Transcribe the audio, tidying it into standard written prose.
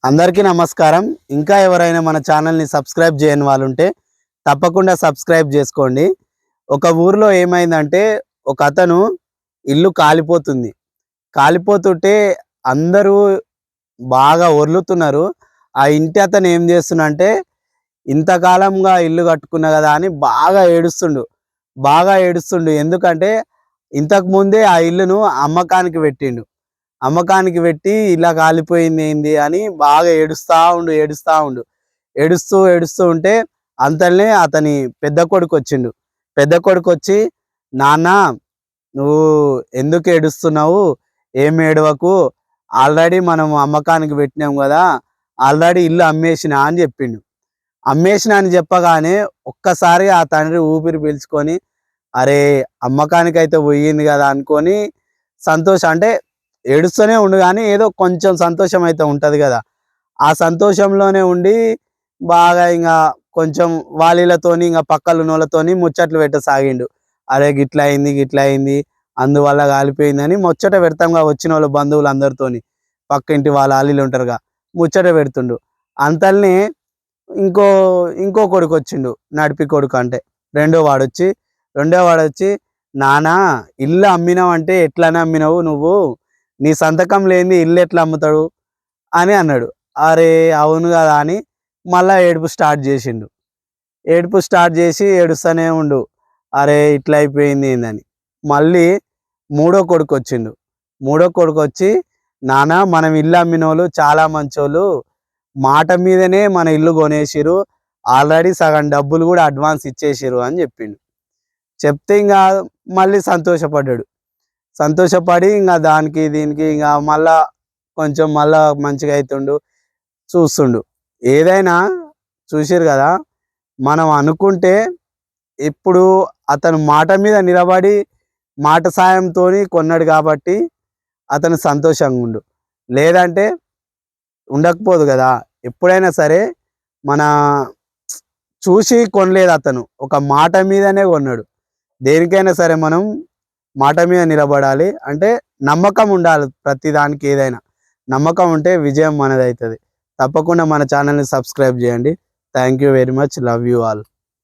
అందరికీ నమస్కారం. ఇంకా ఎవరైనా మన ఛానల్‌ని సబ్స్క్రైబ్ చేయని వాళ్ళుంటే తప్పకుండా సబ్స్క్రైబ్ చేసుకోండి. ఒక ఊర్లో ఏమైందంటే ఒకతను ఇల్లు కాలిపోతుంది. కాలిపోతుంటే అందరూ బాగా ఒర్లుతున్నారు. ఆ ఇంటి అతను ఏం చేస్తుండంటే ఇంతకాలంగా ఇల్లు కట్టుకున్నా గదా అని బాగా ఏడుస్తుండు. ఎందుకంటే ఇంతకు ముందే ఆ ఇల్లును అమ్మకానికి పెట్టిండు. అమ్మకానికి పెట్టి ఇలా కాలిపోయింది ఏంది అని బాగా ఏడుస్తూ ఉంటే అంతల్నే అతని పెద్ద కొడుకు వచ్చిండు. పెద్ద కొడుకు వచ్చి, నాన్న నువ్వు ఎందుకు ఏడుస్తున్నావు, ఏం ఏడవకు, ఆల్రెడీ మనం అమ్మకానికి పెట్టినాం కదా, ఆల్రెడీ ఇల్లు అమ్మేసిన అని చెప్పిండు. అమ్మేసిన అని చెప్పగానే ఒక్కసారి ఆ తండ్రి ఊపిరి పీల్చుకొని, అరే అమ్మకానికైతే పోయింది కదా అనుకొని అంటే ఏడుస్తూనే ఉండు కానీ ఏదో కొంచెం సంతోషం అయితే ఉంటుంది కదా, ఆ సంతోషంలోనే ఉండి బాగా ఇంకా కొంచెం వాళ్ళతోని ఇంకా పక్కలున్నోళ్ళతోని ముచ్చట్లు పెట్టసాగిండు. అరే గిట్లా అయింది అందువల్ల కాలిపోయిందని ముచ్చట పెడతాంగా వచ్చిన వాళ్ళ బంధువులు అందరితోని, పక్కింటి వాళ్ళ ఆలీలు ఉంటారుగా, ముచ్చట పెడుతుండు. అంతల్ని ఇంకో ఇంకో కొడుకు వచ్చిండు, నడిపి కొడుకు అంటే రెండో వాడొచ్చి నానా ఇల్లు అమ్మినావు అంటే ఎట్లనే అమ్మినావు నువ్వు, నీ సంతకం లేని ఇల్లు ఎట్లా అమ్ముతాడు అని అన్నాడు. అరే అవును కదా అని మళ్ళా ఏడుపు స్టార్ట్ చేసి ఏడుస్తూనే ఉండు, అరే ఇట్లా అయిపోయింది ఏందని. మళ్ళీ మూడో కొడుకు వచ్చి నాన్న మనం ఇల్లు అమ్మినోళ్ళు చాలా మంచోళ్ళు, మాట మీదనే మన ఇల్లు కొనేసిరు, ఆల్రెడీ సగం డబ్బులు కూడా అడ్వాన్స్ ఇచ్చేసిరు అని చెప్పిండు. చెప్తే ఇంకా మళ్ళీ సంతోషపడి ఇంకా దానికి దీనికి ఇంకా మళ్ళా మంచిగా అవుతుండు, చూస్తుండు. ఏదైనా చూసిరు కదా, మనం అనుకుంటే ఇప్పుడు అతను మాట మీద నిలబడి మాట సాయంతో కొన్నాడు కాబట్టి అతను సంతోషంగా ఉండు, లేదంటే ఉండకపోదు కదా. ఎప్పుడైనా సరే మన చూసి కొనలేదు, అతను ఒక మాట మీదనే కొన్నాడు. దేనికైనా సరే మనం మాట మీద నిలబడాలి, అంటే నమ్మకం ఉండాలి. ప్రతి దానికి ఏదైనా నమ్మకం ఉంటే విజయం మనదవుతుంది. తప్పకుండా మన ఛానల్ని సబ్స్క్రైబ్ చేయండి. Thank you very much. Love you all.